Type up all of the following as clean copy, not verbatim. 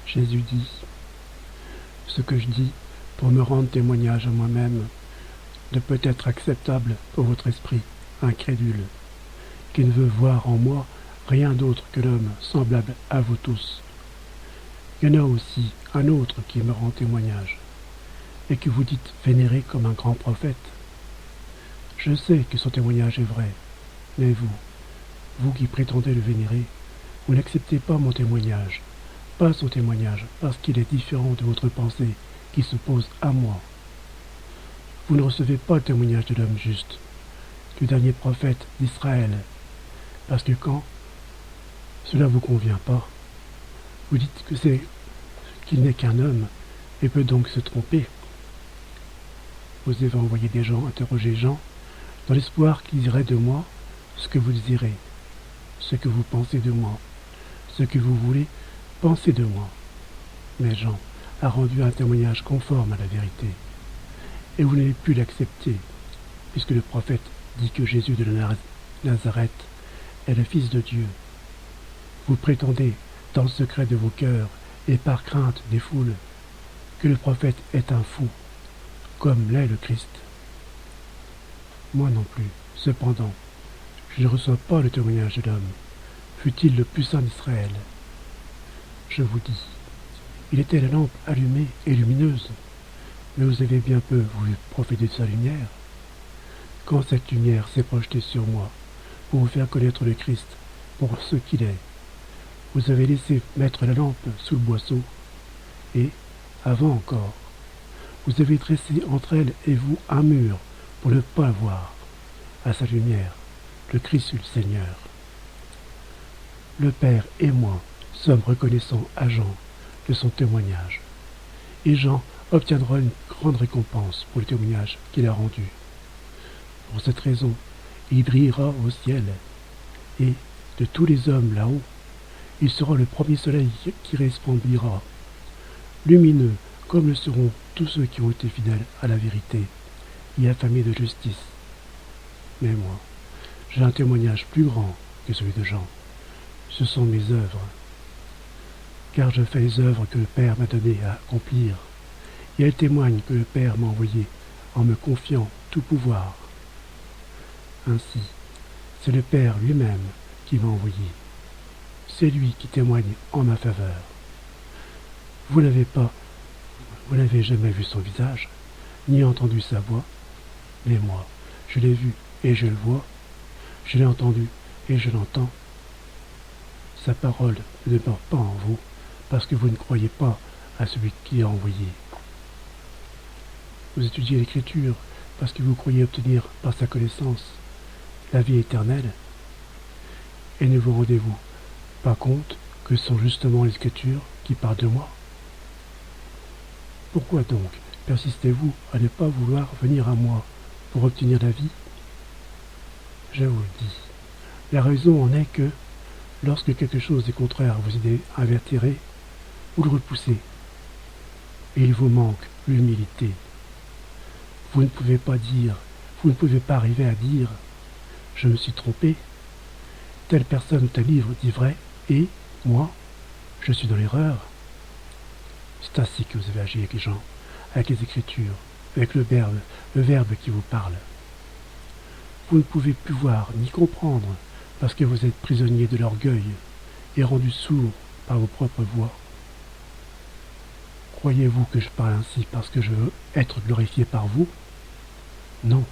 Jésus dit, ce que je dis pour me rendre témoignage à moi-même ne peut être acceptable pour votre esprit incrédule, qui ne veut voir en moi rien d'autre que l'homme semblable à vous tous. Il y en a aussi un autre qui me rend témoignage, et que vous dites vénérer comme un grand prophète. Je sais que son témoignage est vrai, mais vous qui prétendez le vénérer, vous n'acceptez pas mon témoignage, pas son témoignage, parce qu'il est différent de votre pensée qui s'oppose à moi. Vous ne recevez pas le témoignage de l'homme juste, du dernier prophète d'Israël, parce que quand cela ne vous convient pas, vous dites que c'est qu'il n'est qu'un homme et peut donc se tromper. Vous avez envoyé des gens interroger Jean, dans l'espoir qu'il dirait de moi ce que vous désirez, ce que vous pensez de moi, ce que vous voulez penser de moi. Mais Jean a rendu un témoignage conforme à la vérité, et vous n'avez pu l'accepter, puisque le prophète dit que Jésus de Nazareth est le Fils de Dieu. Vous prétendez, dans le secret de vos cœurs et par crainte des foules, que le prophète est un fou, comme l'est le Christ. Moi non plus, cependant, je ne reçois pas le témoignage de l'homme, fût-il le plus saint d'Israël. Je vous dis, il était la lampe allumée et lumineuse, mais vous avez bien peu voulu profiter de sa lumière. Quand cette lumière s'est projetée sur moi, pour vous faire connaître le Christ pour ce qu'il est, vous avez laissé mettre la lampe sous le boisseau, et, avant encore, vous avez dressé entre elle et vous un mur pour ne pas voir, à sa lumière, le Christ le Seigneur. Le Père et moi sommes reconnaissants à Jean de son témoignage, et Jean obtiendra une grande récompense pour le témoignage qu'il a rendu. Pour cette raison, il brillera au ciel, et, de tous les hommes là-haut, il sera le premier soleil qui resplendira, lumineux comme le seront tous ceux qui ont été fidèles à la vérité et affamés de justice. Mais moi, j'ai un témoignage plus grand que celui de Jean. Ce sont mes œuvres, car je fais les œuvres que le Père m'a donné à accomplir, et elles témoignent que le Père m'a envoyé en me confiant tout pouvoir. Ainsi, c'est le Père lui-même qui m'a envoyé. C'est lui qui témoigne en ma faveur. Vous n'avez jamais vu son visage, ni entendu sa voix, mais moi, je l'ai vu et je le vois, je l'ai entendu et je l'entends. Sa parole ne demeure pas en vous, parce que vous ne croyez pas à celui qui l'a envoyé. Vous étudiez l'Écriture parce que vous croyez obtenir par sa connaissance la vie éternelle, et ne vous rendez-vous pas compte que ce sont justement les Écritures qui parlent de moi? Pourquoi donc persistez-vous à ne pas vouloir venir à moi pour obtenir la vie? Je vous le dis, la raison en est que, lorsque quelque chose est contraire à vos idées invétérées, vous le repoussez, et il vous manque l'humilité. Vous ne pouvez pas arriver à dire « Je me suis trompé, telle personne, tel livre dit vrai, et, moi, je suis dans l'erreur ». C'est ainsi que vous avez agi avec les gens, avec les Écritures, avec le Verbe qui vous parle. Vous ne pouvez plus voir ni comprendre parce que vous êtes prisonnier de l'orgueil et rendu sourd par vos propres voix. Croyez-vous que je parle ainsi parce que je veux être glorifié par vous? Non,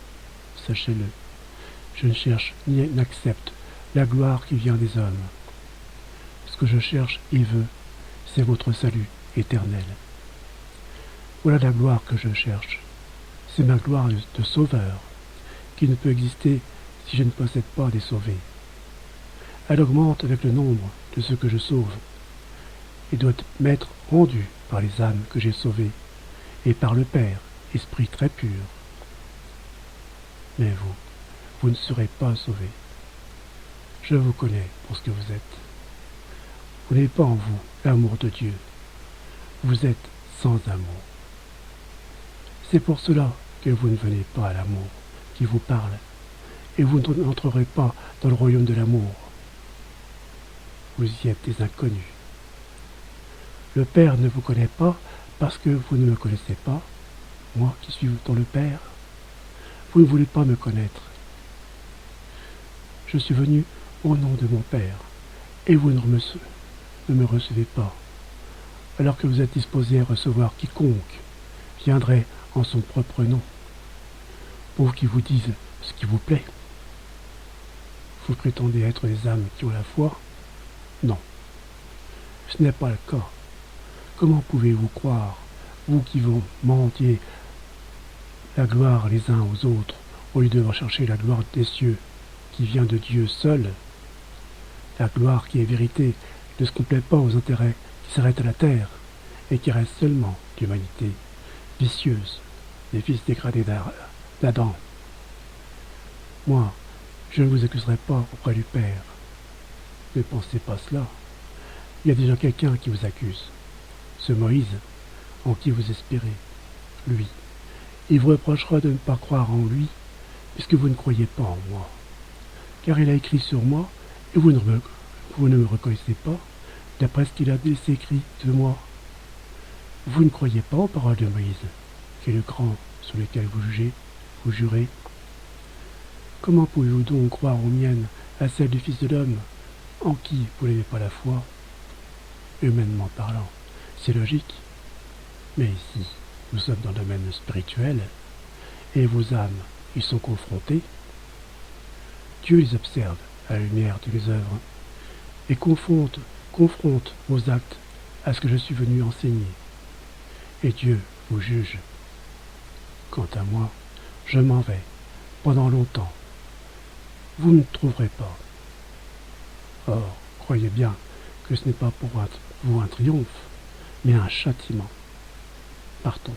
sachez-le, je ne cherche ni n'accepte la gloire qui vient des hommes. Ce que je cherche et veux, c'est votre salut éternel. Voilà la gloire que je cherche. C'est ma gloire de sauveur, qui ne peut exister si je ne possède pas des sauvés. Elle augmente avec le nombre de ceux que je sauve, et doit m'être rendue par les âmes que j'ai sauvées, et par le Père, esprit très pur. Mais vous ne serez pas sauvés. Je vous connais pour ce que vous êtes. Vous n'avez pas en vous l'amour de Dieu. Vous êtes sans amour. C'est pour cela que vous ne venez pas à l'amour qui vous parle, et vous n'entrerez pas dans le royaume de l'amour. Vous y êtes des inconnus. Le Père ne vous connaît pas parce que vous ne me connaissez pas, moi qui suis dans le Père. Vous ne voulez pas me connaître. Je suis venu au nom de mon Père, et vous ne me recevez pas, alors que vous êtes disposés à recevoir quiconque viendrait en son propre nom, pour qu'il vous dise ce qui vous plaît. Vous prétendez être des âmes qui ont la foi? Non, ce n'est pas le cas. Comment pouvez-vous croire, vous qui vous mendiez la gloire les uns aux autres, au lieu de rechercher la gloire des cieux, qui vient de Dieu seul? La gloire qui est vérité ne se complète pas aux intérêts qui s'arrêtent à la terre, et qui reste seulement l'humanité vicieuse, des fils dégradés d'Adam. Moi, je ne vous accuserai pas auprès du Père. Ne pensez pas cela. Il y a déjà quelqu'un qui vous accuse. Ce Moïse, en qui vous espérez, lui. Il vous reprochera de ne pas croire en lui, puisque vous ne croyez pas en moi. Car il a écrit sur moi, et vous ne me reconnaissez pas, d'après ce qu'il a laissé écrit de moi. Vous ne croyez pas aux paroles de Moïse, qui est le grand sur lequel vous jurez. Comment pouvez-vous donc croire aux miennes, à celles du Fils de l'homme, en qui vous n'avez pas la foi? Humainement parlant, c'est logique. Mais ici, nous sommes dans le domaine spirituel, et vos âmes y sont confrontées. Dieu les observe à la lumière de mes œuvres, et confronte vos actes à ce que je suis venu enseigner. Et Dieu vous juge. Quant à moi, je m'en vais, pendant longtemps. Vous ne me trouverez pas. Or, croyez bien que ce n'est pas pour vous un triomphe, mais un châtiment. Partons.